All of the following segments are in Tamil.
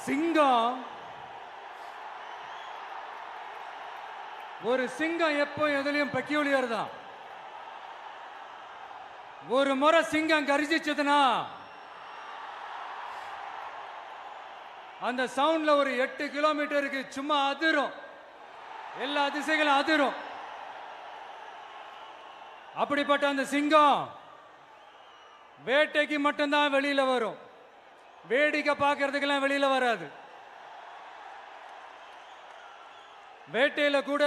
சிங்கம் ஒரு சிங்கம் எப்போ எதுலயும் பெக்யூலியர் தான். ஒரு முறை சிங்கம் கரிச்சிச்சதுன்னா அந்த சவுண்ட்ல ஒரு 8 கிலோமீட்டருக்கு சும்மா அதிரும், எல்லா திசைகளும் அதிரும். அப்படிப்பட்ட அந்த சிங்கம் வேட்டைக்கு மட்டும்தான் வெளியில வரும், வேடிக்கை பார்க்கறதுக்கெல்லாம் வெளியில வராது. வேட்டையில கூட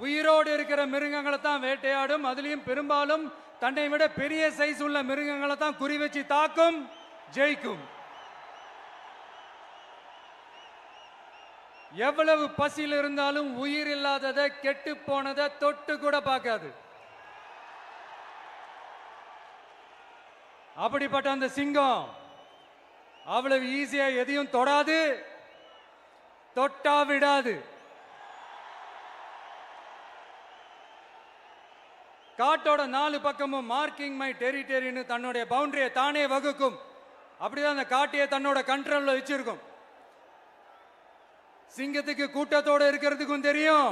உயிரோடு இருக்கிற மிருகங்களை தான் வேட்டையாடும். அதுலயும் பெரும்பாலும் தன்னை விட பெரிய சைஸ் உள்ள மிருகங்களை தான் குறி வச்சு தாக்கும், ஜெயிக்கும். எவ்வளவு பசியில் இருந்தாலும் உயிர் இல்லாததை, கெட்டு போனதை தொட்டு கூட பார்க்காது. அப்படிப்பட்ட அந்த சிங்கம் அவ்வளவு ஈஸியா எதையும் தொடாது, தொட்டா விடாது. காட்டோட 4 பக்கமும் மார்க்கிங் மை டெரிட்டரின்னு தன்னுடைய பவுண்டரியை தானே வகுக்கும். அப்படிதான் அந்த காட்டையே தன்னோட கண்ட்ரோல்ல வச்சிருக்கும். சிங்கத்துக்கு கூட்டத்தோட இருக்கிறதுக்கும் தெரியும்,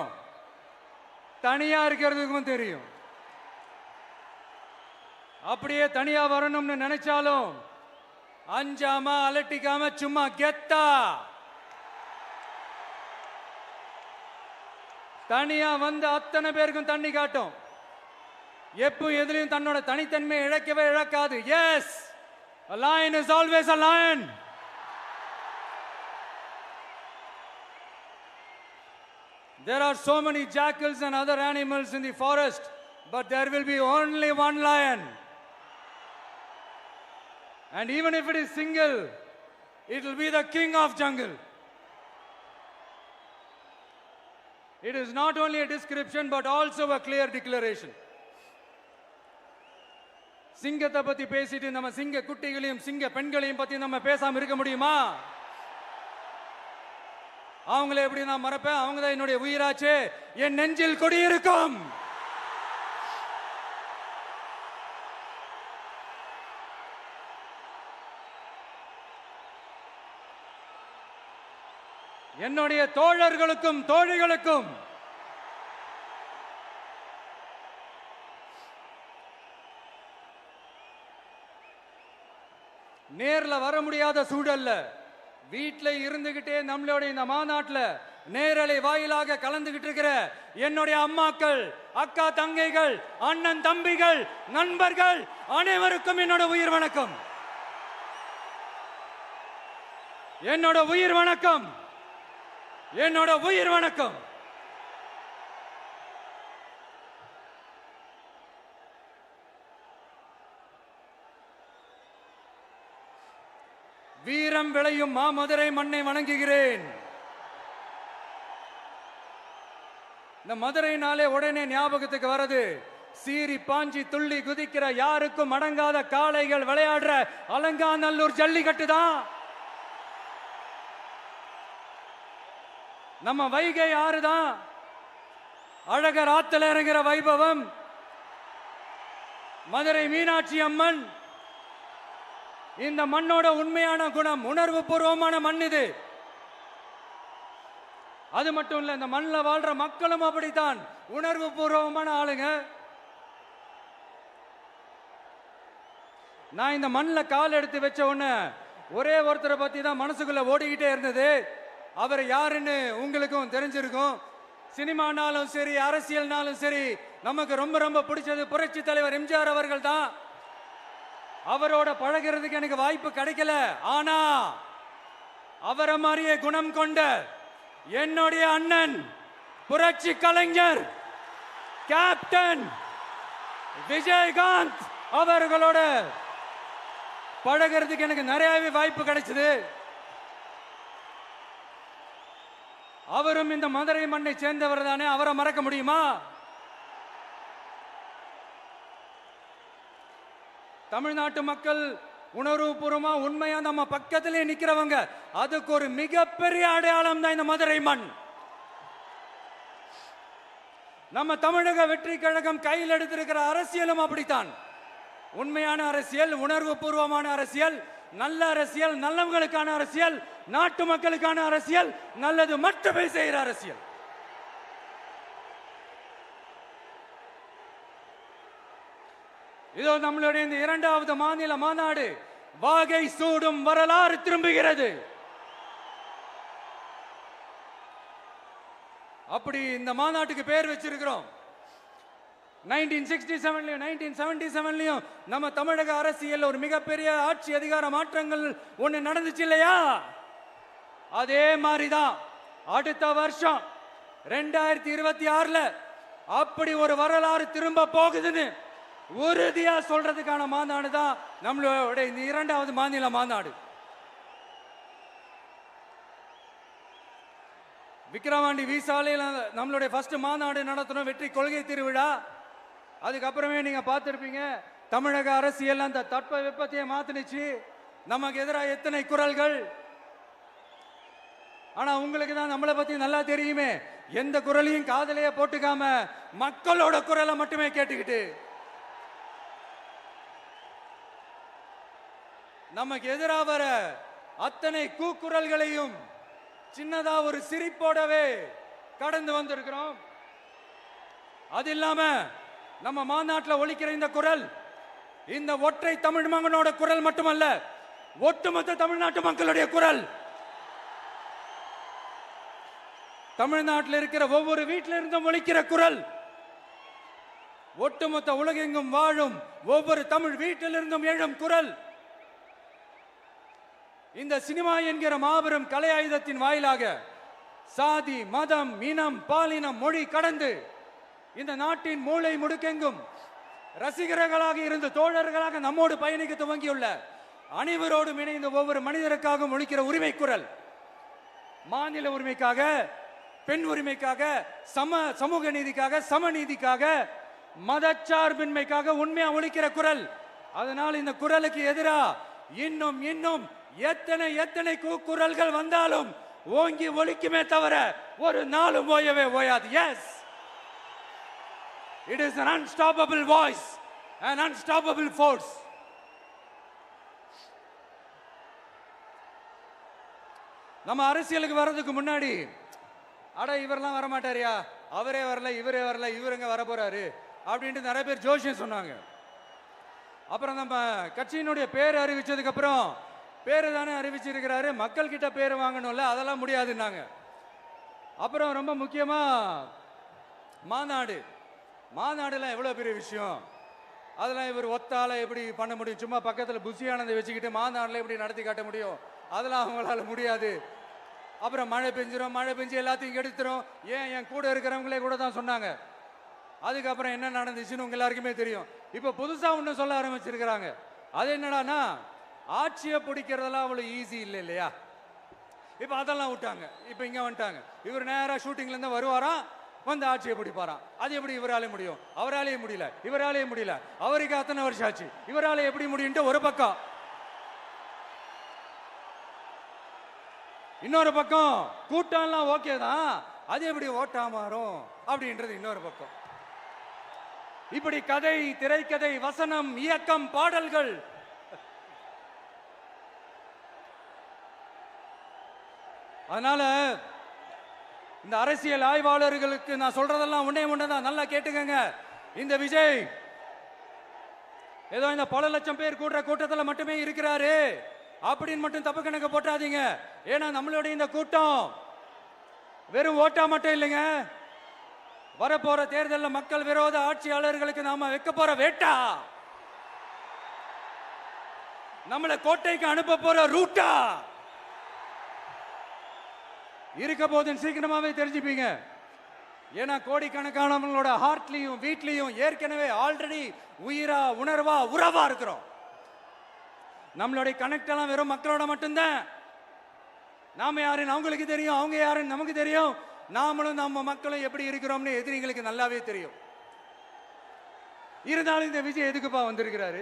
தனியா இருக்கிறதுக்கும் தெரியும். அப்படியே தனியா வரணும்னு நினைச்சாலும் அஞ்சாம அலட்டிக்காம சும்மா கெத்தா தனியா வந்து அத்தனை பேருக்கும் தண்ணி காட்டும். எப்போ எதிலையும் தன்னோட தனித்தன்மையை இழக்கவே இழக்காது. Yes, a lion is always a lion. There are so many jackals and other animals in the forest, but there will be only one lion. And even if it is single, it will be the king of jungle. It is not only a description but also a clear declaration. சிங்கத்தை பத்தி பேசிட்டு நம்ம சிங்க குட்டிகளையும் சிங்க பெண்களையும் பத்தி நம்ம பேசாம இருக்க முடியுமா? அவங்கள எப்படி நான் மறப்பேன்? அவங்க தான் என்னுடைய உயிராச்சே, என் நெஞ்சில் குடியிருக்கும். என்னுடைய தோழர்களுக்கும் தோழிகளுக்கும் நேர்ல வர முடியாத சூழல்ல வீட்டில் இருந்துகிட்டே நம்மளோட இந்த மாநாட்டில் நேரலை வாயிலாக கலந்துகிட்டு இருக்கிற என்னுடைய அம்மாக்கள், அக்கா தங்கைகள், அண்ணன் தம்பிகள், நண்பர்கள் அனைவருக்கும் என்னோட உயிர் வணக்கம். என்னோட உயிர் வணக்கம், என்னோட உயிர் வணக்கம். வீரம் விளையும் மாமதுரை மண்ணை வணங்குகிறேன். இந்த மதுரைனாலே உடனே ஞாபகத்துக்கு வரது சீறி பாஞ்சி துள்ளி குதிக்கிற யாருக்கும் அடங்காத காளைகள் விளையாடுற அலங்காநல்லூர் ஜல்லிக்கட்டு தான். நம்ம வைகை ஆறுதான் அழகர் ஆத்துல இறங்குற வைபவம். மதுரை மீனாட்சி அம்மன் இந்த மண்ணோட உண்மையான குணம், உணர்வு பூர்வமான மண் இது. அது மட்டும் இல்ல, இந்த மண்ணில் வாழ்ற மக்களும் அப்படித்தான் உணர்வு பூர்வமான ஆளுங்க. நான் இந்த மண்ணில் கால் எடுத்து வச்ச உடனே ஒரே ஒருத்தரை பத்தி தான் மனசுக்குள்ள ஓடிக்கிட்டே இருந்தது. அவர் யாருன்னு உங்களுக்கும் தெரிஞ்சிருக்கும். சினிமானாலும் சரி, அரசியல்னாலும் சரி, நமக்கு ரொம்ப ரொம்ப பிடிச்சது புரட்சி தலைவர் எம்ஜிஆர் அவர்கள் தான். அவரோட பழகிறதுக்கு எனக்கு வாய்ப்பு கிடைக்கல. ஆனா அவரை மாதிரியே குணம் கொண்ட என்னுடைய அண்ணன் புரட்சி கலைஞர் கேப்டன் விஜயகாந்த் அவர்களோட பழகிறதுக்கு எனக்கு நிறையவே வாய்ப்பு கிடைச்சது. அவரும் இந்த மதுரை மண்ணை சேர்ந்தவர் தானே, அவரை மறக்க முடியுமா? தமிழ்நாட்டு மக்கள் உணர்வுபூர்வமா உண்மையா நம்ம பக்கத்திலே நிக்கிறவங்க, அதுக்கு ஒரு மிகப்பெரிய அடையாளம் தான் இந்த மதுரை மண். நம்ம தமிழக வெற்றி கழகம் கையில் எடுத்திருக்கிற அரசியலும் அப்படித்தான். உண்மையான அரசியல், உணர்வு பூர்வமான அரசியல், நல்ல அரசியல், நல்லவங்களுக்கான அரசியல், நாட்டு மக்களுக்கான அரசியல், நல்லது மட்டுமே செய்கிற அரசியல். இதோ நம்மளுடைய இந்த இரண்டாவது மாநில மாநாடு வாகை சூடும் வரலாறு திரும்புகிறது. அப்படி இந்த மாநாட்டுக்கு பேர் வச்சிருக்கிறோம். 1967லயும் 1977லயும் நம்ம தமிழக அரசியல் ஒரு மிகப்பெரிய ஆட்சி அதிகார மாற்றங்கள் ஒண்ணு நடந்துச்சு இல்லையா? அதே மாதிரிதான் அடுத்த வருஷம் 2026ல அப்படி ஒரு வரலாறு திரும்ப போகுதுன்னு உறுதியா சொல்றதுக்கான மாநாடு தான் நம்மளோட இந்த இரண்டாவது மாநில மாநாடு. விக்கிரவாண்டி வீசாலையில் நம்மளுடைய ஃபர்ஸ்ட் மாநாடு நடத்தணும், வெற்றி கொள்கை திருவிழா. அதுக்கப்புறமே நீங்க பார்த்திருப்பீங்க தமிழக அரசியல் அந்த தட்ப வெப்பத்தையே மாத்தினுச்சு. நமக்கு எதிராக எத்தனை குரல்கள். ஆனா உங்களுக்கு தான் நம்மளை பத்தி நல்லா தெரியுமே, எந்த குரலையும் காதலையே போட்டுக்காம மக்களோட குரலை மட்டுமே கேட்டுக்கிட்டு நமக்கு எதிராக வர அத்தனை கூக்குரல்களையும் சின்னதா ஒரு சிரிப்போடவே கடந்து வந்திருக்கிறோம். அது இல்லாம நம்ம மாநாட்டில் ஒலிக்கிற இந்த குரல் இந்த ஒற்றை தமிழ் மகனோட குரல் மட்டுமல்ல, ஒட்டுமொத்த தமிழ்நாட்டு மக்களுடைய குரல். தமிழ்நாட்டில் இருக்கிற ஒவ்வொரு வீட்டில இருந்தும் ஒலிக்கிற குரல், ஒட்டுமொத்த உலகெங்கும் வாழும் ஒவ்வொரு தமிழ் வீட்டிலிருந்தும் எழும் குரல். இந்த சினிமா என்கிற மாபெரும் கலை ஆயுதத்தின் வாயிலாக சாதி, மதம், இனம், பாலினம், மொழி கடந்து இந்த நாட்டின் மூளை முடுக்கெங்கும் ரசிகர்களாக இருந்து தோழர்களாக நம்மோடு பயணிக்க துவங்கியுள்ள அனைவரோடும் இணைந்த ஒவ்வொரு மனிதருக்காகவும் ஒலிக்கிற உரிமை குரல். மாநில உரிமைக்காக, பெண் உரிமைக்காக, சமூக நீதிக்காக, சமநீதிக்காக, மதச்சார்பின்மைக்காக உண்மையா ஒலிக்கிற குரல். அதனால் இந்த குரலுக்கு எதிராக இன்னும் இன்னும் எத்தனை எத்தனை குரல்கள் வந்தாலும் ஓங்கி ஒலிக்குமே தவிர ஒரு நாளும் ஓயவே ஓயாது. Yes, it is an unstoppable voice, an unstoppable force. நம்ம அரசியலுக்கு வர்றதுக்கு முன்னாடி அட இவரெல்லாம் வர மாட்டாரியா, அவரே வரல, இவரே வரல, இவருங்க வர போறாரு அப்படின்ட்டு நிறைய பேர் ஜோசியம் சொன்னாங்க. அப்புறம் நம்ம கட்சியினுடைய பேர் அறிவிச்சதுக்கு அப்புறம் பேரு தானே அறிவிச்சிருக்கிறாரு, மக்கள் கிட்ட பேர் வாங்கணும்ல, அதெல்லாம் முடியாதுன்னாங்க. அப்புறம் ரொம்ப முக்கியமா மாநாடுலாம் எவ்வளவு பெரிய விஷயம், அதெல்லாம் இவர் ஒத்தால எப்படி பண்ண முடியும், சும்மா பக்கத்தில் புஷியானதை வச்சுக்கிட்டு மாநாடுல எப்படி நடத்தி காட்ட முடியும், அதெல்லாம் அவங்களால முடியாது. அப்புறம் மழை பெஞ்சு எல்லாத்தையும் கெடுத்துரும். ஏன் என் கூட இருக்கிறவங்களே கூட தான் சொன்னாங்க. அதுக்கப்புறம் என்ன நடந்துச்சுன்னு உங்க எல்லாருக்குமே தெரியும். இப்ப புதுசா ஒண்ணு சொல்ல ஆரம்பிச்சிருக்கிறாங்க. அது என்னடானா, ஆட்சியை பிடிக்கிறதெல்லாம் அவ்வளவு ஈஸி இல்லை இல்லையா. இப்ப அதெல்லாம் விட்டாங்க, இப்ப இங்க வந்துட்டாங்க. இவர் நேரா ஷூட்டிங்ல இருந்து வருவாராம், வந்து ஆட்சியை பிடிப்பாராம். அது எப்படி இவராலே முடியும், அவராலேயே முடியல, இவராலேயே முடியல, அவருக்கு அத்தனை வருஷம் ஆச்சு, இவராலே எப்படி முடியும்ட்டு ஒரு பக்கம். இன்னொரு பக்கம் கூட்டம்லாம் ஓகே தான், அது எப்படி ஓட்டா மாறும் அப்படின்றது இன்னொரு பக்கம். இப்படி கதை, திரைக்கதை, வசனம், இயக்கம், பாடல்கள், அதனால இந்த அரசியல் ஆய்வாளர்களுக்கு நான் சொல்றதெல்லாம் ஒன்னேதான், நல்லா கேட்டுக்கங்க. இந்த விஜய் ஏதோ இந்த பல லட்சம் பேர் கூடுற கூட்டத்தில் மட்டுமே இருக்கிறாரு அப்படின்னு மட்டும் தப்பு கணக்கு போட்டாதீங்க. ஏன்னா நம்மளுடைய இந்த கூட்டம் வெறும் ஓட்டா மட்டும் இல்லைங்க, வரப்போற தேர்தலில் மக்கள் விரோத ஆட்சியாளர்களுக்கு நாம வைக்க போற வேட்டா, நம்மளை கோட்டைக்கு அனுப்ப போற ரூட்டா இருக்க போதுன்னு சீக்கிரமாவே தெரிஞ்சுப்பீங்க. ஏன்னா கோடிக்கணக்கானவங்களோட ஹார்ட்லயும் வீட்லயும் ஏற்கனவே ஆல்ரெடி உயிரா, உணர்வா, உறவா இருக்கிறோம். நம்மளுடைய கனெக்ட் எல்லாம் வெறும் மக்களோட மட்டும்தான். நாம யாருன்னு அவங்களுக்கு தெரியும், அவங்க யாருன்னு நமக்கு தெரியும். நாமளும் நம்ம மக்களும் எப்படி இருக்கிறோம்னு எதிரிங்களுக்கு நல்லாவே தெரியும். இருந்தாலும் இந்த விஜய் எதுக்குப்பா வந்திருக்கிறாரு,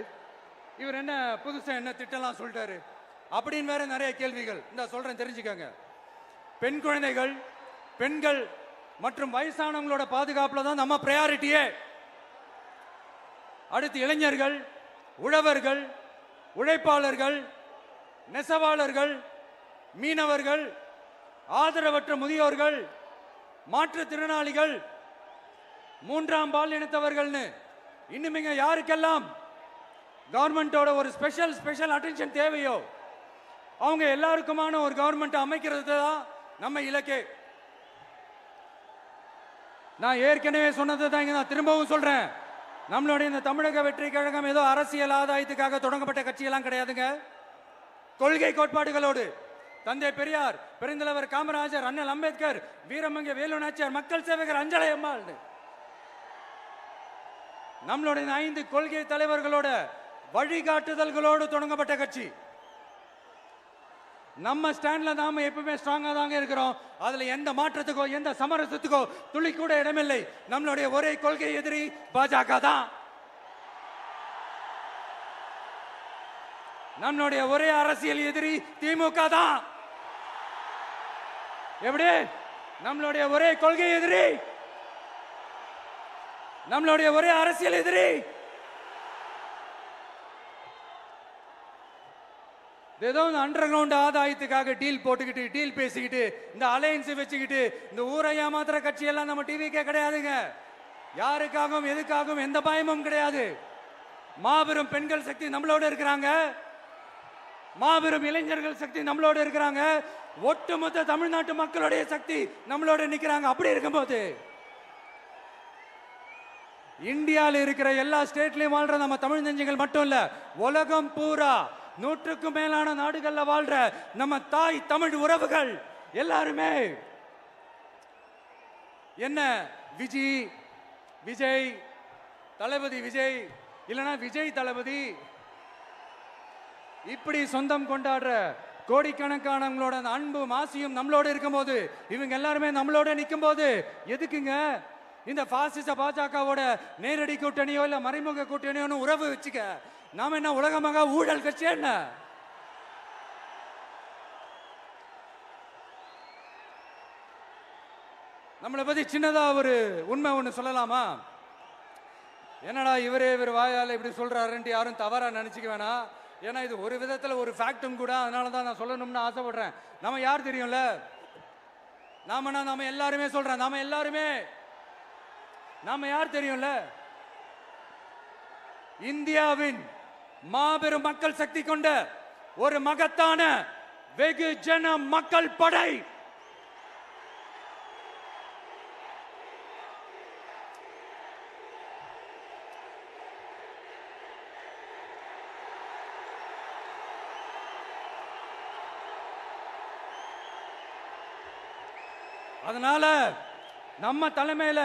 இவர் என்ன புதுசா என்ன திட்டம்லாம் சொல்லிட்டாரு அப்படின்னு வேற நிறைய கேள்விகள். இந்த சொல்றேன் தெரிஞ்சுக்கங்க. பெண் குழந்தைகள், பெண்கள் மற்றும் வயசானவங்களோட பாதுகாப்புல தான் நம்ம பிரையாரிட்டியே. அடுத்து இளைஞர்கள், உழவர்கள், உழைப்பாளர்கள், நெசவாளர்கள், மீனவர்கள், ஆதரவற்ற முதியோர்கள், மாற்றுத்திறனாளிகள், மூன்றாம் பால் இனத்தவர்கள்னு இன்னும் இங்க யாருக்கெல்லாம் கவர்மெண்டோட ஒரு ஸ்பெஷல் அட்டென்ஷன் தேவையோ அவங்க எல்லாருக்குமான ஒரு கவர்மெண்ட் அமைக்கிறது தான் நம்ம இலக்கே. நான் ஏற்கனவே சொன்னதை தான் நான் திரும்பவும் சொல்றேன். நம்மளுடைய இந்த தமிழக வெற்றி கழகம் ஏதோ அரசியல் ஆதாயத்துக்காக தொடங்கப்பட்ட கட்சியெல்லாம் கிடையாதுங்க. கொள்கை கோட்பாடுகளோடு தந்தை பெரியார், பெருந்தலைவர் காமராஜர், அண்ணல் அம்பேத்கர், வீரமங்க வேலு நாச்சியார், மக்கள் சேவகர் அஞ்சலை அம்மாள், நம்மளுடைய 5 கொள்கை தலைவர்களோட வழிகாட்டுதல்களோடு தொடங்கப்பட்ட கட்சி. நம்ம ஸ்டாண்ட்ல நாம எப்பவுமே ஸ்ட்ராங்கா தாங்க இருக்கிறோம். அதுல எந்த மாற்றத்துக்கோ எந்த சமரசத்துக்கோ துளி கூட இடமில்லை. நம்மளுடைய ஒரே கொள்கை எதிரி பாஜக தான். நம்மளுடைய ஒரே அரசியல் எதிரி திமுக தான். எப்படி? நம்மளுடைய ஒரே கொள்கை எதிரி, நம்மளுடைய ஒரே அரசியல் எதிரி ஏதோ அண்டர் கிரவுண்ட் ஆதாயத்துக்காக டீல் போட்டுக்கிட்டு டீல் பேசிக்கிட்டு இந்த அலையன்ஸ் வச்சுக்கிட்டு இந்த ஊரை ஏமாத்துற கட்சி எல்லாம் நம்ம டிவிக்கே கிடையாதுங்க. யாருக்காகவும் எதுக்காகவும் எந்த பயமும் கிடையாது. மாபெரும் பெண்கள் சக்தி நம்மளோட இருக்கிறாங்க, மாபெரும் இளைஞர்கள் சக்தி நம்மளோட இருக்கிறாங்க, ஒட்டுமொத்த தமிழ்நாட்டு மக்களுடைய சக்தி நம்மளோட நிக்கிறாங்க. அப்படி இருக்கும்போது இந்தியாவில் இருக்கிற எல்லா ஸ்டேட்லயும் வாழ்ற நம்ம தமிழ் நெஞ்சங்கள் மட்டும் இல்ல, உலகம் பூரா 100க்கும் மேலான நாடுகள்ல வாழ்ற நம்ம தாய் தமிழ் உறவுகள் எல்லாருமே என்ன விஜய் தளபதி விஜய் இல்லனா விஜய் தளபதி இப்படி சொந்தம் கொண்டாடுற கோடிக்கணக்கானவங்களோட அன்பு மாசியும் நம்மளோட இருக்கும்போது, இவங்க எல்லாருமே நம்மளோட நிற்கும் போது எதுக்குங்க இந்த பாசிச பாஜகவோட நேரடி கூட்டணியோ இல்ல மறைமுக கூட்டணியோன்னு உறவு வச்சுக்க? நாம என்ன உலகமாக ஊழல் கட்சி? என்ன நம்மளை பத்தி சின்னதா ஒரு உண்மை ஒண்ணு சொல்லலாமா? என்னடா இவர் வாயால இப்படி சொல்றாருன்ட்டு யாரும் தவறா நினைச்சுக்க வேணாம். ஏன்னா இது ஒரு விதத்துல ஒரு ஃபேக்டும் கூட. அதனாலதான் நான் சொல்லணும்னு ஆசைப்படுறேன். நம்ம யார் தெரியும்ல? நாம எல்லாருமே சொல்றேன். நாம யார் தெரியும்ல? இந்தியாவின் மாபெரும் மக்கள் சக்தி கொண்ட ஒரு மகத்தான வெகுஜன மக்கள் படை. அதனால நம்ம தலைமையில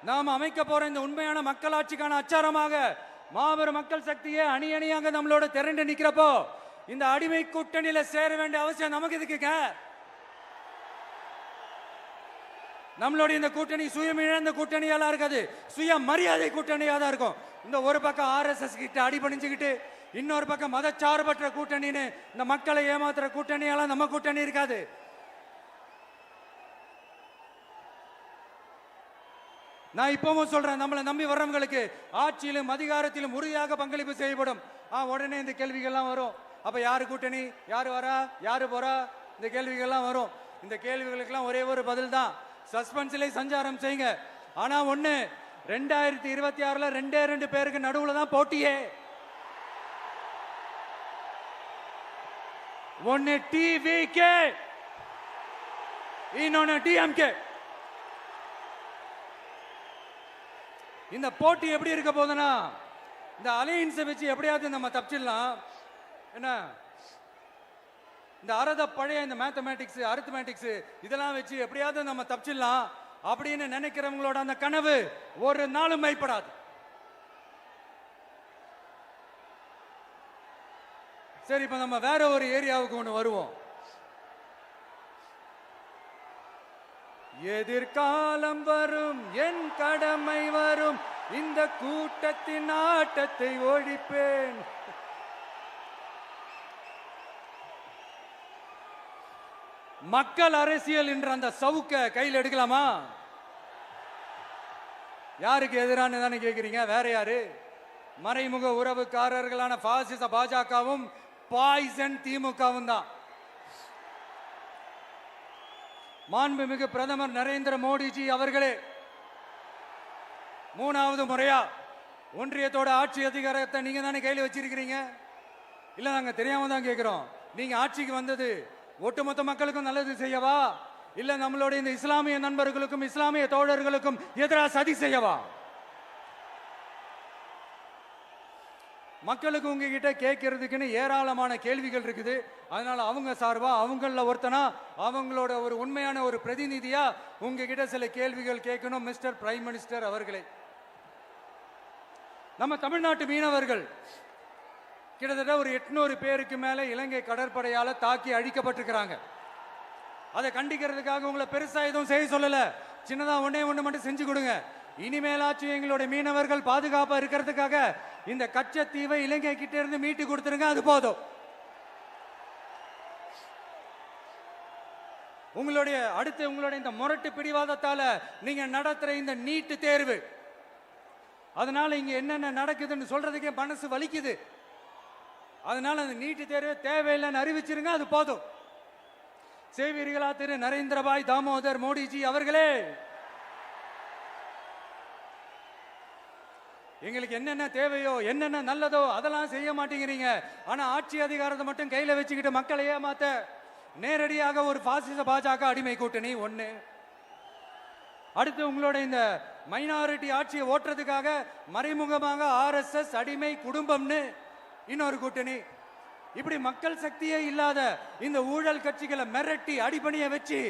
நாம் அமைக்க போற இந்த உண்மையான மக்களாட்சிக்கான அச்சாரமாக மாபெரும் மக்கள் சக்தியே அணி அணியாக நம்மளோட திரண்டு நிக்கிறப்போ இந்த அடிமை கூட்டணியில சேர வேண்டிய அவசியம் நமக்கு எதுக்குங்க? நம்மளுடைய இந்த கூட்டணி சுயமிழந்த கூட்டணியெல்லாம் இருக்காது, சுய மரியாதை கூட்டணியா தான் இருக்கும். இந்த ஒரு பக்கம் RSS கிட்ட அடிபணிஞ்சுக்கிட்டு, இன்னொரு பக்கம் மதச்சார்பற்ற கூட்டணின்னு இந்த மக்களை ஏமாத்துற கூட்டணியெல்லாம் நம்ம கூட்டணி இருக்காது. நான் இப்பவும் சொல்றேன், நம்மளை நம்பி வர்றவங்களுக்கு ஆட்சியிலும் அதிகாரத்திலும் உறுதியாக பங்களிப்பு செய்யப்படும். உடனே இந்த கேள்விகள்லாம் வரும். அப்ப யாரு கூட்டணி, யாரு வரா, யாரு போறா, இந்த கேள்விகள்லாம் வரும். இந்த கேள்விகளுக்கெல்லாம் ஒரே ஒரு பதில் தான், சஸ்பென்ஸ்ல சஞ்சாரம் செய்யுங்க. ஆனா ஒண்ணு, 2026ல 2 பேருக்கு நடுவுல தான் போட்டியே. ஒன்னு TVK, இன்னொன்னு DMK. இந்த போட்டி எப்படி இருக்க போதுன்னா, இந்த அலையன்ஸை வச்சு எப்படியாவது நம்ம தப்பிச்சிடலாம். என்ன இந்த பழைய இந்த மேத்தமேட்டிக்ஸ், அரித்மேட்டிக்ஸ் இதெல்லாம் வச்சு எப்படியாவது நம்ம தப்பிச்சிடலாம் அப்படின்னு நினைக்கிறவங்களோட அந்த கனவு ஒரு நாளும் மைப்படாது. சரி, இப்ப நம்ம வேற ஒரு ஏரியாவுக்கு ஒன்று வருவோம். எதிர்காலம் வரும், என் கடமை வரும், இந்த கூட்டத்தின் ஆட்டத்தை ஒழிப்பேன். மக்கள் அரசியல் என்ற அந்த சவுக்க கையில் எடுக்கலாமா? யாருக்கு எதிரான தானே கேட்கிறீங்க? வேற யாரு? மறைமுக உறவுக்காரர்களான பாசிச பாஜகவும் பாய்சன் திமுகவும் தான். மாண்புமிகு பிரதமர் நரேந்திர மோடிஜி அவர்களே, 3வது முறையா ஒன்றியத்தோட ஆட்சி அதிகாரத்தை நீங்க தானே கையில் வச்சிருக்கிறீங்க. இல்ல நாங்க தெரியாம தான் கேட்கிறோம். நீங்க ஆட்சிக்கு வந்தது ஒட்டுமொத்த மக்களுக்கும் நல்லது செய்யவா, இல்ல நம்மளுடைய இந்த இஸ்லாமிய நண்பர்களுக்கும் இஸ்லாமிய தோழர்களுக்கும் எதிராக சதி செய்யவா? மக்களுக்கு உங்ககிட்ட கேட்கறதுக்குன்னு ஏராளமான கேள்விகள் இருக்குது. அதனால அவங்க சார்பா அவங்கள ஒருத்தனா அவங்களோட ஒரு உண்மையான ஒரு பிரதிநிதியா உங்ககிட்ட சில கேள்விகள் கேட்கணும். மிஸ்டர் பிரைம் மினிஸ்டர் அவர்களே, நம்ம தமிழ்நாட்டு மீனவர்கள் கிட்டத்தட்ட ஒரு 800 பேருக்கு மேல இலங்கை கடற்படையால தாக்கி அழிக்கப்பட்டிருக்கிறாங்க. அதை கண்டிக்கிறதுக்காக உங்களை பெருசா எதுவும் செய்ய சொல்லல, சின்னதா ஒண்ணு மட்டும் செஞ்சு கொடுங்க. இனிமேலாச்சும் எங்களுடைய மீனவர்கள் பாதுகாப்பா இருக்கிறதுக்காக இந்த கச்சத்தீவை இலங்கை கிட்ட இருந்து மீட்டு கொடுத்துருங்க, அது போதும். உங்களுடைய இந்த முரட்டு பிடிவாதத்தால நீங்க நடத்துற இந்த நீட்டு தேர்வு, அதனால இங்க என்னென்ன நடக்குதுன்னு சொல்றதுக்கே மனசு வலிக்குது. அதனால அந்த நீட்டு தேர்வு தேவையில்லைன்னு அறிவிச்சிருங்க, அது போதும். செய்வீர்களா திரு நரேந்திரபாய் தாமோதர் மோடிஜி அவர்களே? எங்களுக்கு என்னென்ன தேவையோ என்னென்ன நல்லதோ அதெல்லாம் செய்ய மாட்டேங்கிறீங்க. ஆனா ஆட்சி அதிகாரத்தை மட்டும் கையில வச்சுக்கிட்டு மக்களை ஏமாத்த நேரடியாக ஒரு பாசிச பாஜக அடிமை கூட்டணி ஒண்ணு. அடுத்து உங்களோட இந்த மைனாரிட்டி ஆட்சியை ஓட்டுறதுக்காக மறைமுகமாக RSS அடிமை குடும்பம்னு இன்னொரு கூட்டணி. இப்படி மக்கள் சக்தியே இல்லாத இந்த ஊழல் கட்சிகளை மிரட்டி அடிபணிய வச்சு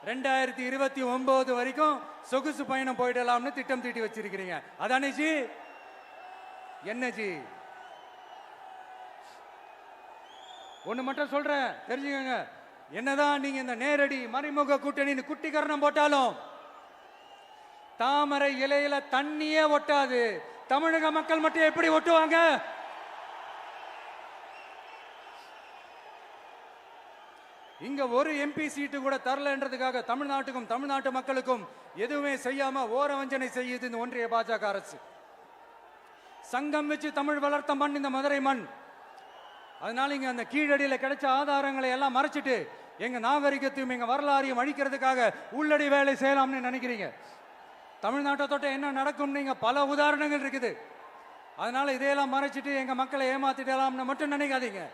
2029 வரைக்கும் சொகுசு பயணம் போயிடலாம்னு திட்டம் தீட்டி வச்சிருக்கிறீங்க. அதானே ஜி? என்ன ஜி? ஒண்ணு மட்டும் சொல்றேன், தெரிஞ்சுக்கங்க. என்னதான் நீங்க இந்த நேரடி மறைமுக கூட்டணி குட்டிகரணம் போட்டாலும் தாமரை இலையில தண்ணியே ஒட்டாது. தமிழக மக்கள் மட்டும் எப்படி ஒட்டுவாங்க? இங்க ஒரு MP சீட்டு கூட தரலன்றதுக்காக தமிழ்நாட்டுக்கும் தமிழ்நாட்டு மக்களுக்கும் எதுவுமே செய்யாம ஓரவஞ்சனை செய்யுது இந்த ஒன்றிய பாஜக அரசு. சங்கம் வச்சு தமிழ் வளர்த்த மண் இந்த மதுரை மண். அதனால இங்க அந்த கீழடியில கிடைச்ச ஆதாரங்களை எல்லாம் மறைச்சிட்டு எங்க நாகரிகத்தையும் எங்க வரலாறையும் அழிக்கிறதுக்காக உள்ளடி வேலை செய்யலாம்னு நினைக்கிறீங்க. தமிழ்நாட்டை தொட்ட என்ன நடக்கும் நீங்க பல உதாரணங்கள் இருக்குது. அதனால இதையெல்லாம் மறைச்சிட்டு எங்க மக்களை ஏமாத்திடலாம்னு மட்டும் நினைக்காதீங்க.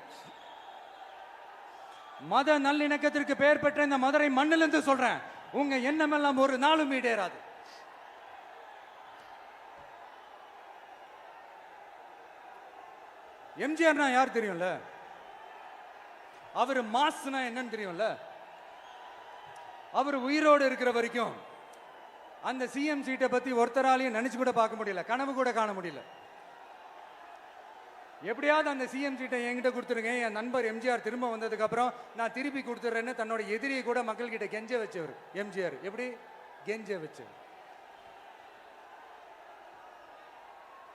மத நல்லிணக்கத்திற்கு பெயர் பெற்ற இந்த மதுரை மண்ணிலிருந்து சொல்றேன், உங்க எண்ணமெல்லாம் ஒரு நாளும் ஈடேறாது. எம்ஜிஆர்னா யார் தெரியும்ல? அவர் மாஸ்னா என்னன்னு தெரியும்ல? அவர் உயிரோடு இருக்கிற வரைக்கும் அந்த CM சீட்டை பத்தி ஒருத்தராலையும் நினைச்சு கூட பார்க்க முடியல, கனவு கூட காண முடியல. எப்படியாவது அந்த CM சீட்டை என்கிட்ட கொடுத்துருங்க, என் நண்பர் எம்ஜிஆர் திரும்ப வந்ததுக்கு அப்புறம் நான் திருப்பி கொடுத்துறேன்னு தன்னோட எதிரியை கூட மக்கள் கிட்ட கெஞ்ச வச்சவர் எம்ஜிஆர். எப்படி கெஞ்ச வச்சவர்?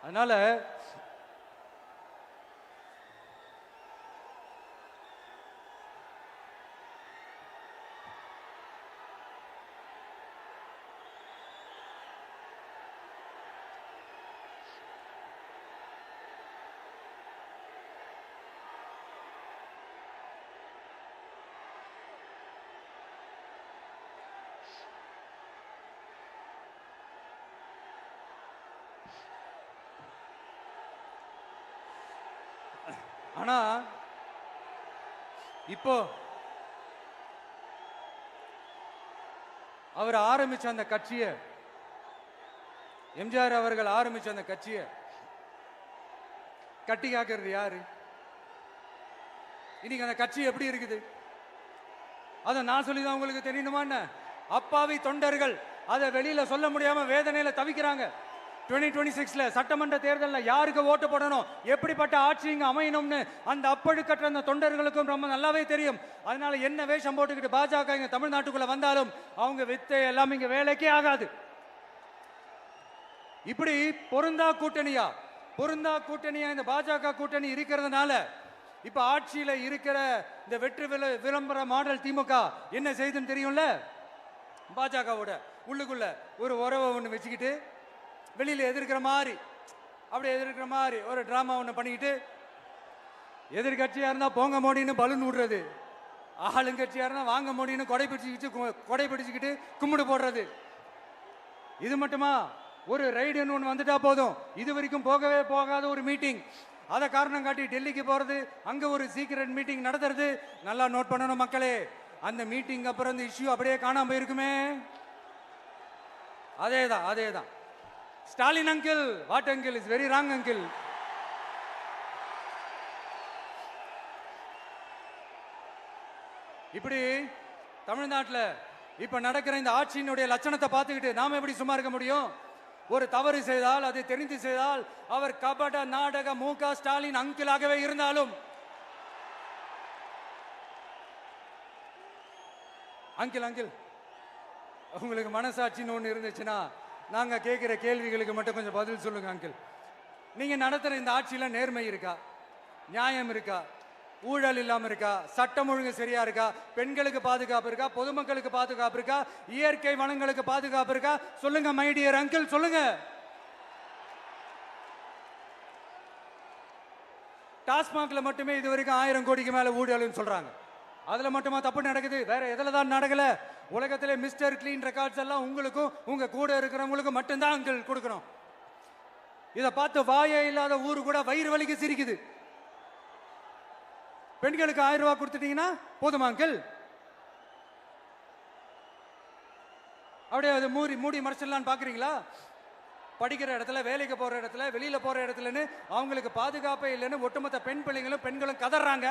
அதனால ஆனா இப்போ அவர் ஆரம்பிச்ச அந்த கட்சியை, எம்ஜிஆர் அவர்கள் ஆரம்பிச்ச அந்த கட்சியை கட்டி காக்கிறது யாரு? இன்னைக்கு அந்த கட்சி எப்படி இருக்குது? அதை நான் சொல்லிதான் உங்களுக்கு தெரியணுமா என்ன? அப்பாவி தொண்டர்கள் அதை வெளியில சொல்ல முடியாம வேதனையில தவிக்கிறாங்க. 2026 சட்டமன்ற தேர்தலில் யாருக்கு ஓட்டு போடணும், எப்படிப்பட்ட ஆட்சி இங்க அமையணும்னு அந்த அப்பழுக்கற்ற அந்த தொண்டர்களுக்கும் ரொம்ப நல்லாவே தெரியும். அதனால என்ன வேஷம் போட்டுக்கிட்டு பாஜக இங்க தமிழ்நாட்டுக்குள்ள வந்தாலும் அவங்க வித்தை எல்லாம் இங்க வேலைக்கே ஆகாது. இப்படி பொருந்தா கூட்டணியா இந்த பாஜக கூட்டணி இருக்கிறதுனால இப்ப ஆட்சியில இருக்கிற இந்த வெற்றி விளம்பர மாடல் திமுக என்ன செய்யுதுன்னு தெரியும்ல? பாஜகவோட உள்ளுக்குள்ள ஒரு உறவை ஒன்று வச்சுக்கிட்டு வெளியில எதிர்க்கிற மாதிரி ஒரு டிராமா ஒன்று பண்ணிக்கிட்டு எதிர்கட்சியா இருந்தா போங்க மோடின்னு பலூன் விடுறது, ஆளுங்கட்சியா இருந்தா வாங்க மோடின்னு கொடை பிடிச்சுக்கிட்டு கும்பிடு போடுறது. இது மட்டுமா? ஒரு ரைடுன்னு ஒன்று வந்துட்டா போதும், இது வரைக்கும் போகவே போகாத ஒரு மீட்டிங், அதை காரணம் காட்டி டெல்லிக்கு போறது, அங்க ஒரு சீக்கிரட் மீட்டிங் நடத்துறது. நல்லா நோட் பண்ணணும் மக்களே, அந்த மீட்டிங் அப்புறம் இந்த இஷ்யூ அப்படியே காணாம போயிருக்குமே. அதேதான் Stalin uncle, what uncle is very wrong uncle. இப்படி தமிழ்நாட்டில் இப்ப நடக்கிற இந்த ஆட்சியினுடைய லட்சணத்தை பார்த்துக்கிட்டு நாம எப்படி சும்மா இருக்க முடியும்? ஒரு தவறு செய்தால், அது தெரிந்து செய்தால், அவர் கபட நாடக மு.க. ஸ்டாலின் அங்கிளாகவே இருந்தாலும், அங்கிள் உங்களுக்கு மனசாட்சின்னு ஒன்று இருந்துச்சுன்னா நாங்க கேட்கிற கேள்விகளுக்கு மட்டும் கொஞ்சம் பதில் சொல்லுங்க அங்கிள். நீங்க நடத்துற இந்த ஆட்சியில நேர்மை இருக்கா? நியாயம் இருக்கா? ஊழல் இல்லாம இருக்கா? சட்டம் ஒழுங்கு சரியா இருக்கா? பெண்களுக்கு பாதுகாப்பு இருக்கா? பொதுமக்களுக்கு பாதுகாப்பு இருக்கா? இயற்கை வளங்களுக்கு பாதுகாப்பு இருக்கா? சொல்லுங்க மை டியர் அங்கிள், சொல்லுங்க. டாஸ்மாக்ல மட்டுமே இது வரைக்கும் 1000 கோடிக்கு மேல ஊழல்னு சொல்றாங்க. அதுல மட்டுமா தப்பு நடக்குது? வேற எதுல தான் நடக்கல? உலகத்திலே மிஸ்டர் கிளீன் ரெக்கார்ட்ஸ் எல்லாம் உங்களுக்கும் உங்க கூட இருக்கிறவங்களுக்கும் மட்டும்தான் அங்கிள் கொடுக்கணும். இதை பார்த்து வாயே இல்லாத ஊரு கூட வயிறு வலிக்கு சிரிக்குது. பெண்களுக்கு 1000 ரூபாய் கொடுத்துட்டீங்கன்னா போதுமா அங்கிள்? அப்படியே அது மூடி மறைச்சிடலான்னு பாக்குறீங்களா? படிக்கிற இடத்துல, வேலைக்கு போற இடத்துல, வெளியில போற இடத்துலன்னு அவங்களுக்கு பாதுகாப்பே இல்லைன்னு ஒட்டுமொத்த பெண்களும் கதறாங்க.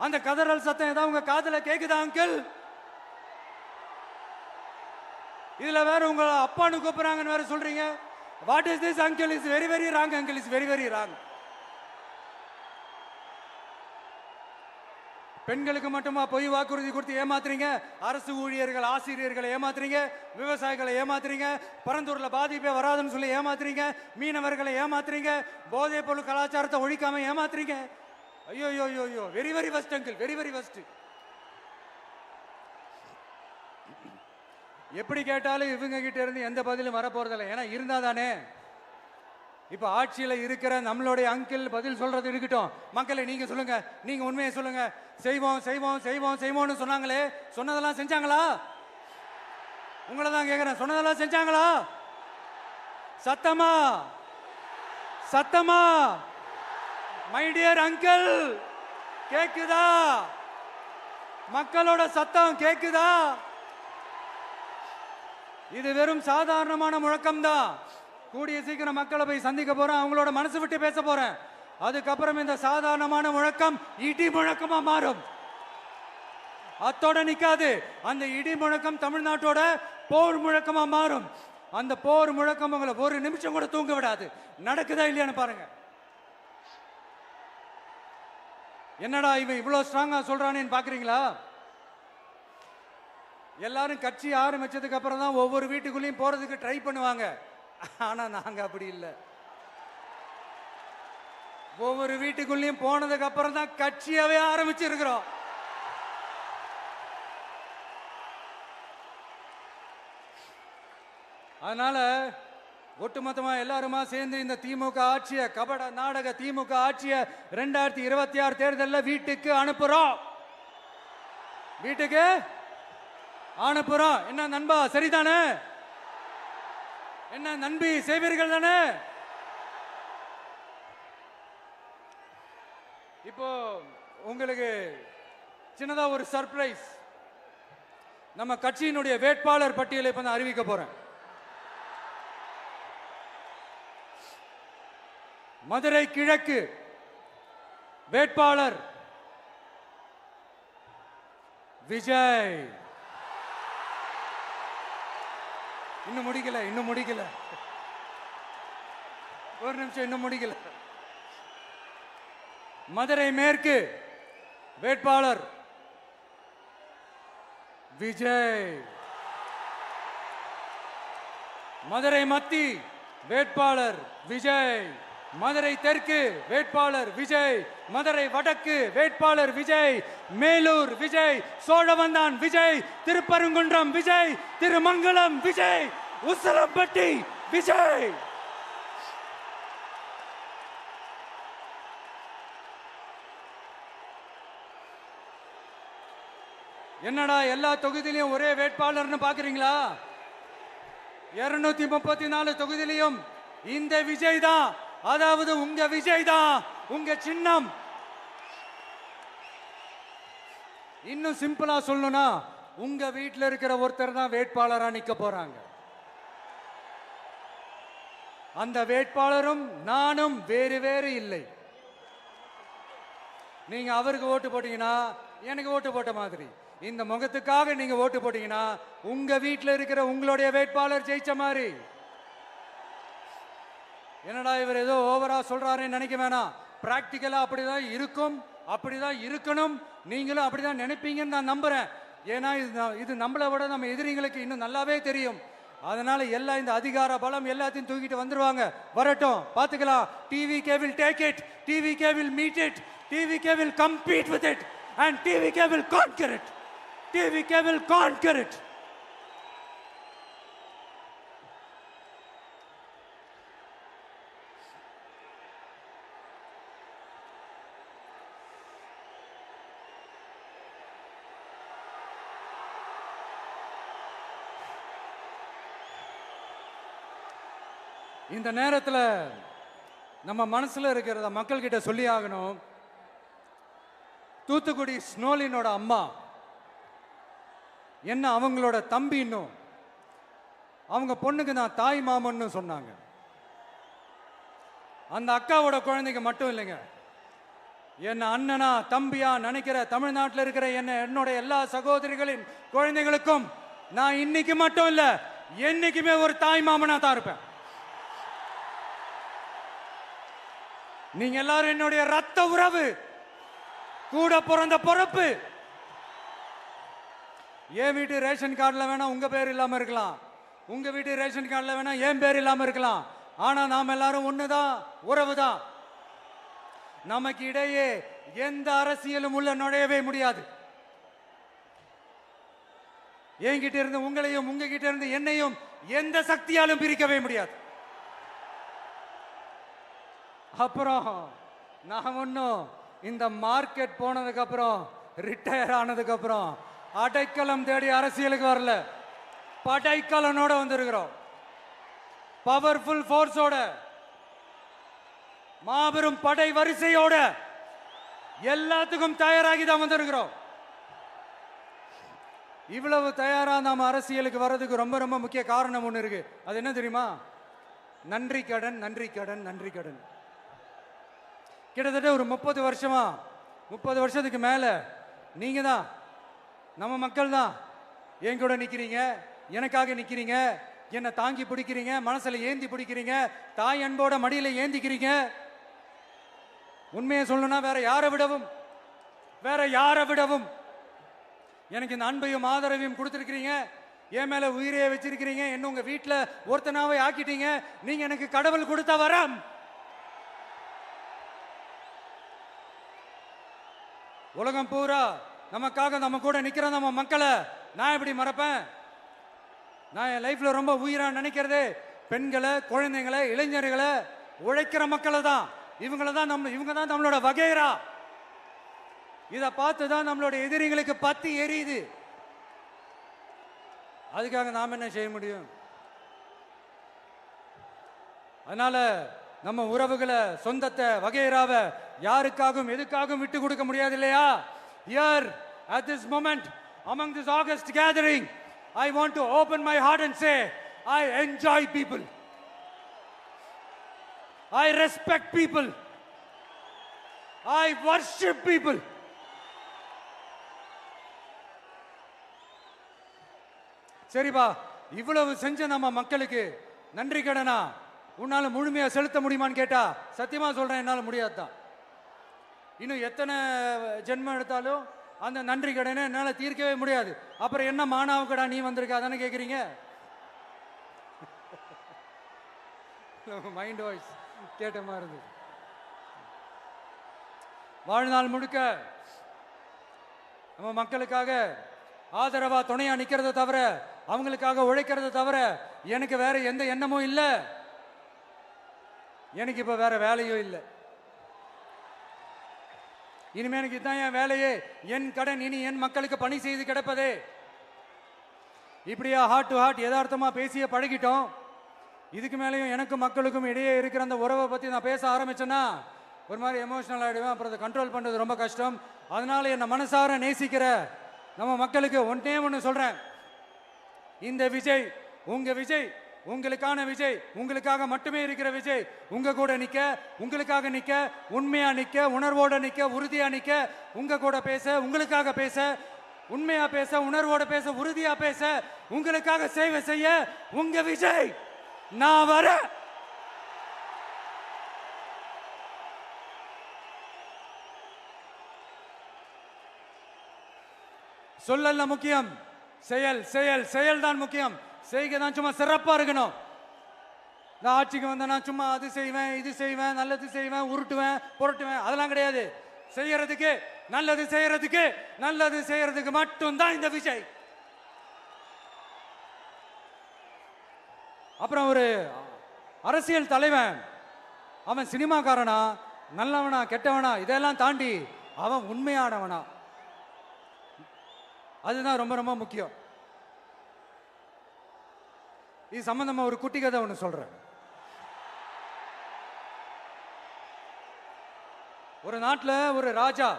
அந்த கதறல் சத்தம் ஏதாவது உங்க காதுல கேக்குதா அங்கிள்? இதுல வேற உங்க அப்பான்னு கூப்பிடுறாங்கன்னு வேற சொல்றீங்க. What is this uncle? Is very very wrong uncle, is very very wrong. பெண்களுக்கு மட்டுமா பொய் வாக்குறுதி கொடுத்து ஏமாத்துறீங்க? அரசு ஊழியர்கள், ஆசிரியர்களை ஏமாத்துறீங்க, விவசாயிகளை ஏமாத்துறீங்க, பரந்தூர்ல பாதிப்பே வராதுன்னு சொல்லி ஏமாத்துறீங்க, மீனவர்களை ஏமாத்துறீங்க, போதைப் பொருள் கலாச்சாரத்தை ஒழிக்காம ஏமாத்துறீங்க. ஐயோ ஐயோ ஐயோ, very very first uncle, very very first. எப்படி கேட்டாலும் இவங்க கிட்ட இருந்து எந்த பதிலும் வரப்போறதில்லை. ஏன்னா இருந்தா தானே. இப்ப ஆட்சியில இருக்கிற நம்மளுடைய அங்கிள் பதில் சொல்றது இருக்கட்டும். மக்களை நீங்க சொல்லுங்க, நீங்க உண்மையை சொல்லுங்க. செய்வோம் செய்வோம் செய்வோம் செய்வோம்னு சொன்னாங்களே, சொன்னதெல்லாம் செஞ்சாங்களா? உங்களை தான் கேட்கிறேன், சொன்னதெல்லாம் செஞ்சாங்களா? சத்தமா சத்தமா மை டியர் அங்கிள், கேக்குதா? மக்களோட சத்தம் கேக்குதா? இது வெறும் சாதாரணமான முழக்கம் தான். கூடிய சீக்கிரம் மக்களை போய் சந்திக்க போறேன், அவங்களோட மனசு விட்டு பேச போறேன். அதுக்கப்புறம் இந்த சாதாரணமான முழக்கம் இடி முழக்கமா மாறும். அத்தோட நிக்காது. அந்த இடி முழக்கம் தமிழ்நாட்டோட போர் முழக்கமா மாறும். அந்த போர் முழக்கம் உங்களை ஒரு நிமிஷம் கூட தூங்க விடாது. நடக்குதா இல்லையான்னு பாருங்க. என்னடா இவன் இவ்வளவு ஸ்ட்ராங்கா சொல்றானேன்னு பாக்குறீங்களா? எல்லாரும் கட்சி ஆரம்பிச்சதுக்கு அப்புறம் தான் ஒவ்வொரு வீட்டுக்குள்ளேயும் போறதுக்கு ட்ரை பண்ணுவாங்க. ஆனா நாங்க அப்படி இல்லை. ஒவ்வொரு வீட்டுக்குள்ளேயும் போனதுக்கு அப்புறம் தான் கட்சியாவே ஆரம்பிச்சிருக்கிறோம். அதனால ஒட்டுமொத்தமா எல்லாருமா சேர்ந்து இந்த திமுக ஆட்சிய, கபட நாடக திமுக ஆட்சிய 2026 தேர்தலில் வீட்டுக்கு அனுப்புறோம். வீட்டுக்கு அனுப்புறோம். என்ன நண்பா, சரிதானே? என்ன நண்பி, செய்வீர்கள் தானே? இப்போ உங்களுக்கு சின்னதா ஒரு சர்ப்ரைஸ். நம்ம கட்சியினுடைய வேட்பாளர் பட்டியலை இப்ப நான் அறிவிக்க போறேன். மதுரை கிழக்கு வேட்பாளர் விஜய். இன்னும் முடிக்கல. ஒரு நிமிஷம், இன்னும் முடிக்கல. மதுரை மேற்கு வேட்பாளர் விஜய். மதுரை மத்தி வேட்பாளர் விஜய். மதுரை தெற்கு வேட்பாளர் விஜய். மதுரை வடக்கு வேட்பாளர் விஜய். மேலூர் விஜய். சோழவந்தான் விஜய். திருப்பரங்குன்றம் விஜய். திருமங்கலம் விஜய். உசலம்பட்டி விஜய். என்னடா எல்லா தொகுதியிலையும் ஒரே வேட்பாளர்னு பாக்குறீங்களா? 234 தொகுதியிலையும் இந்த விஜய் தான், அதாவது உங்க விஜய் தான் உங்க சின்னம். இன்னும் சிம்பிளா சொல்லணும்னா உங்க வீட்டில் இருக்கிற ஒருத்தர் தான் வேட்பாளரா நிக்க போறாங்க. அந்த வேட்பாளரும் நானும் வேறு வேறு இல்லை. நீங்க அவருக்கு ஓட்டு போட்டீங்கன்னா எனக்கு ஓட்டு போட்ட மாதிரி, இந்த முகத்துக்காக நீங்க ஓட்டு போட்டீங்கன்னா உங்க வீட்டில் இருக்கிற உங்களுடைய வேட்பாளர் ஜெயிச்ச மாதிரி. என்னடா இவர் ஏதோ ஓவரா சொல்றாருன்னு நினைக்க வேணாம். பிராக்டிக்கலா அப்படிதான் இருக்கும், அப்படிதான் இருக்கணும். நீங்களும் அப்படிதான் நினைப்பீங்கன்னு நான் நம்புறேன். ஏன்னா இது நம்மளை விட நம்ம எதிரிங்களுக்கு இன்னும் நல்லாவே தெரியும். அதனால எல்லாம் இந்த அதிகார பலம் எல்லாத்தையும் தூக்கிட்டு வந்துருவாங்க. வரட்டும், பாத்துக்கலாம். TVK will take it, TVK will meet it, TVK will compete with it and TVK will conquer it, TVK will conquer it. இந்த நேரத்தில் நம்ம மனசுல இருக்கிறத மக்கள் கிட்ட சொல்லி ஆகணும். தூத்துக்குடி ஸ்னோலினோட அம்மா என்ன அவங்களோட தம்பி, இன்னும் அவங்க பொண்ணுக்கு நான் தாய் மாமன்னு சொன்னாங்க. அந்த அக்காவோட குழந்தைங்க மட்டும் இல்லைங்க, என்ன அண்ணனா தம்பியா நினைக்கிற தமிழ்நாட்டில் இருக்கிற என்னோட எல்லா சகோதரிகளின் குழந்தைகளுக்கும் நான் இன்னைக்கு மட்டும் இல்ல, என்னைக்குமே ஒரு தாய் மாமனா தான் இருப்பேன். நீங்க எல்லாரும் என்னுடைய ரத்த உறவு, கூட பிறந்த பொறுப்பு. என் வீட்டு ரேஷன் கார்டுல வேணா உங்க பேர் இல்லாம இருக்கலாம், உங்க வீட்டு ரேஷன் கார்டுல வேணா என் பேர் இல்லாம இருக்கலாம். ஆனா நாம் எல்லாரும் ஒண்ணுதான், உறவுதான். நமக்கு இடையே எந்த அரசியலும் உள்ள நுழையவே முடியாது. என்கிட்ட இருந்து உங்களையும் உங்ககிட்ட இருந்து என்னையும் எந்த சக்தியாலும் பிரிக்கவே முடியாது. அப்புறம் நான் ஒன்னும் இந்த மார்க்கெட் போனதுக்கு அப்புறம், ரிட்டையர் ஆனதுக்கு அப்புறம் அடைக்கலம் தேடி அரசியலுக்கு வரல. படைக்கலனோட வந்திருக்கிறோம். பவர்ஃபுல் ஃபோர்ஸோட, மாபெரும் படை வரிசையோட, எல்லாத்துக்கும் தயாராகி தான் வந்திருக்கிறோம். இவ்வளவு தயாரா நாம அரசியலுக்கு வர்றதுக்கு ரொம்ப ரொம்ப முக்கிய காரணம் ஒண்ணு இருக்கு. அது என்ன தெரியுமா? நன்றி கடன், நன்றி கடன், நன்றி கடன். கிட்டத்தட்ட ஒரு 30 வருஷமா, 30 வருஷத்துக்கு மேல நீங்க தான், நம்ம மக்கள் தான் என் கூட நிக்கிறீங்க, எனக்காக நிக்கிறீங்க, என்னை தாங்கி பிடிக்கிறீங்க, மனசுல ஏந்தி பிடிக்கிறீங்க, தாய் அன்போட மடியில ஏந்திக்கிறீங்க. உண்மையை சொல்லணும்னா வேற யாரை விடவும் எனக்கு இந்த அன்பையும் ஆதரவையும் கொடுத்திருக்கிறீங்க. என் மேல உயிரையே வச்சிருக்கிறீங்க. என்ன உங்க வீட்டுல ஒருத்தனாவே ஆக்கிட்டீங்க. நீங்க எனக்கு கடவுள் கொடுத்த வரம். உலகம் பூரா நமக்காக நம்ம கூட நிக்கிற நம்ம மக்களை நான் எப்படி மறப்பேன்? நான் என் லைஃப்ல ரொம்ப உயிரா நினைக்கிறதே பெண்களை, குழந்தைங்களை, இளைஞர்களை, உழைக்கிற மக்களை தான். இவங்க தான் நம்மளோட வகைரா. இதை பார்த்து தான் நம்மளோட எதிரிகளுக்கு பத்தி எரியுது. அதுக்காக நாம் என்ன செய்ய முடியும்? அதனால நம்ம உறவுகளை, சொந்தத்தை, வகைராவை யாருக்காகவும் எதுக்காகவும் விட்டு கொடுக்க முடியாது இல்லையா? Here at this moment among this August gathering, I want to open my heart and say I enjoy people, I respect people, I worship people. சரிப்பா, இவ்வளவு செஞ்ச நம்ம மக்களுக்கு நன்றி கடனா உன்னால முழுமையா செலுத்த முடியுமான்னு கேட்டா சத்தியமா சொல்றேன், என்னால முடியாதுதான். இன்னும் எத்தனை ஜென்மம் எடுத்தாலும் அந்த நன்றி கடனை என்னால தீர்க்கவே முடியாது. அப்புறம் என்ன மானாவுக்கடா நீ வந்திருக்க அதானே கேக்குறீங்க? மைண்ட் வாய்ஸ் கேட்ட மாதிரி இருந்தது. வாழ்நாள் முழுக்க நம்ம மக்களுக்காக ஆதரவா துணையா நிக்கிறத தவிர, அவங்களுக்காக உழைக்கிறத தவிர எனக்கு வேற எந்த எண்ணமும் இல்லை. எனக்கு இப்ப வேற வேலையும் இல்லை. இனிமே எனக்கு இதுதான் என் வேலையே, என் கடன் இனி என் மக்களுக்கு பணி செய்து கிடப்பதே. இப்படியா ஹார்ட் டு ஹார்ட் யதார்த்தமா பேசிய பழகிட்டோம். இதுக்கு மேலேயும் எனக்கும் மக்களுக்கும் இடையே இருக்கிற அந்த உறவை பத்தி நான் பேச ஆரம்பிச்சேன்னா ஒரு மாதிரி எமோஷனல் ஆகிடுவேன். அப்புறம் அதை கண்ட்ரோல் பண்ணுறது ரொம்ப கஷ்டம். அதனால என்னை மனசார நேசிக்கிற நம்ம மக்களுக்கு ஒன்றே ஒன்று சொல்றேன். இந்த விஜய் உங்க விஜய், உங்களுக்கான விஜய், உங்களுக்காக மட்டுமே இருக்கிற விஜய். உங்க கூட நிக்க, உங்களுக்காக நிக்க, உண்மையா நிக்க, உணர்வோட நிக்க, உறுதியா நிக்க, உங்க கூட பேச, உங்களுக்காக பேச, உண்மையா பேச, உணர்வோட பேச, உறுதியா பேச, உங்களுக்காக சேவை செய்ய உங்க விஜய் நான் வர. சொல்லல முக்கியம், செயல் செயல் செயல் தான் முக்கியம். செய்கை தான் சும்மா சிறப்பா இருக்கணும். நான் ஆட்சிக்கு வந்தேன்னா சும்மா அது செய்வேன், இது செய்வேன், நல்லது செய்வேன், உருட்டுவேன், புரட்டுவேன், அதெல்லாம் கிடையாது. செய்யறதுக்கு, நல்லது செய்யறதுக்கு, நல்லது செய்யறதுக்கு மட்டும்தான் இந்த விஜய். அப்புறம் ஒரு அரசியல் தலைவன், அவன் சினிமாக்காரனா, நல்லவனா, கெட்டவனா, இதெல்லாம் தாண்டி அவன் உண்மையானவனா, அதுதான் ரொம்ப ரொம்ப முக்கியம். இது சம்பந்தமா ஒரு குட்டி கதை ஒன்று சொல்றேன். ஒரு நாட்டில் ஒரு ராஜா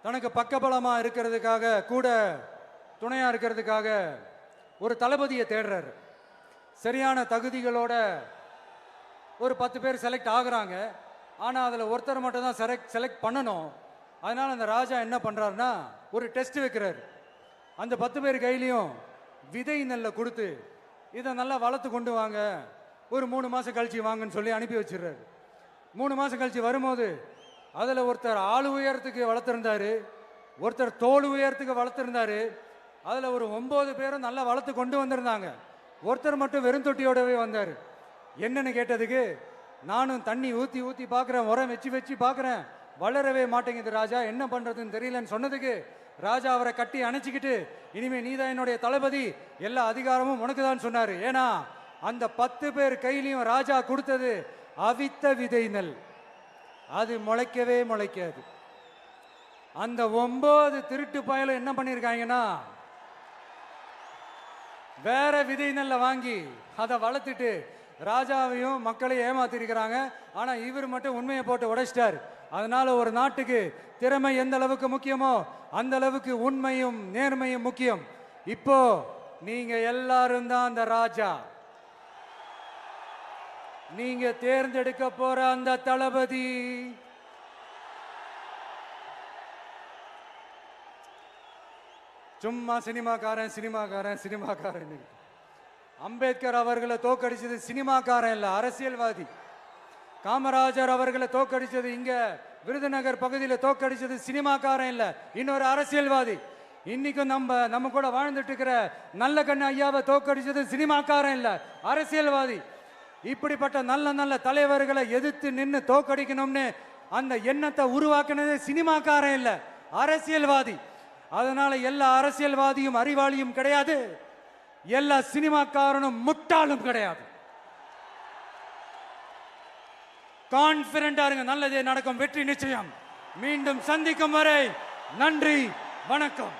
தனக்கு பக்கபலமா இருக்கிறதுக்காக, கூட துணையா இருக்கிறதுக்காக ஒரு தளபதியை தேடுறாரு. சரியான தகுதிகளோட ஒரு 10 பேர் செலக்ட் ஆகுறாங்க. ஆனால் அதில் ஒருத்தர் மட்டும் தான் செலக்ட் பண்ணணும். அதனால அந்த ராஜா என்ன பண்றாருன்னா ஒரு டெஸ்ட் வைக்கிறார். அந்த 10 பேர் கையிலையும் விதை நெல்லை கொடுத்து இதை நல்லா வளர்த்து கொண்டு வாங்க, ஒரு 3 மாசம் கழிச்சு வாங்கன்னு சொல்லி அனுப்பி வச்சிடுறாரு. 3 மாசம் கழிச்சு வரும்போது அதில் ஒருத்தர் ஆள் உயரத்துக்கு வளர்த்துருந்தாரு, ஒருத்தர் தோல் உயரத்துக்கு வளர்த்துருந்தாரு. அதில் ஒரு 9 பேரும் நல்லா வளர்த்து கொண்டு வந்திருந்தாங்க. ஒருத்தர் மட்டும் வெறும் தொட்டியோடவே வந்தார். என்னன்னு கேட்டதுக்கு, நானும் தண்ணி ஊற்றி ஊற்றி பார்க்குறேன், உரம் வச்சு வச்சு பார்க்குறேன், வளரவே மாட்டேங்குது ராஜா, என்ன பண்ணுறதுன்னு தெரியலன்னு சொன்னதுக்கு ராஜா அவரை கட்டி அணைச்சிக்கிட்டு, இனிமே நீதான் என்னுடைய தளபதி, எல்லா அதிகாரமும் உனக்கு தான் சொன்னார். ஏன்னா அந்த 10 பேர் கையிலையும் ராஜா கொடுத்தது அவித்த விதை நெல், அது முளைக்கவே முளைக்காது. அந்த 9 திருட்டு பயலும் என்ன பண்ணியிருக்காங்கன்னா வேற விதை நெல்லை வாங்கி அதை வளர்த்துட்டு ராஜாவையும் மக்களையும் ஏமாத்திருக்கிறாங்க. ஆனா இவர் மட்டும் உண்மையை போட்டு உடைச்சிட்டார். அதனால ஒரு நாட்டுக்கு திறமை எந்த அளவுக்கு முக்கியமோ அந்த அளவுக்கு உண்மையும் நேர்மையும் முக்கியம். இப்போ நீங்க எல்லாரும் தான் அந்த ராஜா. நீங்க தேர்ந்தெடுக்க போற அந்த தளபதி சும்மா சினிமாக்காரன் சினிமாக்காரன் சினிமாக்காரன். அம்பேத்கர் அவர்களை தோக்கடிச்சது சினிமாக்காரன் இல்ல, அரசியல்வாதி. காமராஜர் அவர்களை தோக்கடிச்சது, இங்க விருதுநகர் பகுதியில் தோக்கடிச்சது சினிமாக்காரன் இல்ல, இன்னொரு அரசியல்வாதி. இன்னைக்கும் நம்ம கூட வாழ்ந்துட்டு இருக்கிற நல்ல கண்ணு ஐயாவை தோக்கடிச்சது சினிமாக்காரன் இல்ல, அரசியல்வாதி. இப்படிப்பட்ட நல்ல நல்ல தலைவர்களை எதிர்த்து நின்று தோக்கடிக்கணும்னு அந்த எண்ணத்தை உருவாக்குனது சினிமாக்காரன் இல்ல, அரசியல்வாதி. அதனால எல்லா அரசியல்வாதியும் அறிவாளியும் கிடையாது, எல்லா சினிமாக்காரனும் முட்டாளும் கிடையாது. கான்பிடண்டா இருங்க, நல்லதே நடக்கும், வெற்றி நிச்சயம். மீண்டும் சந்திக்கும் வரை நன்றி, வணக்கம்.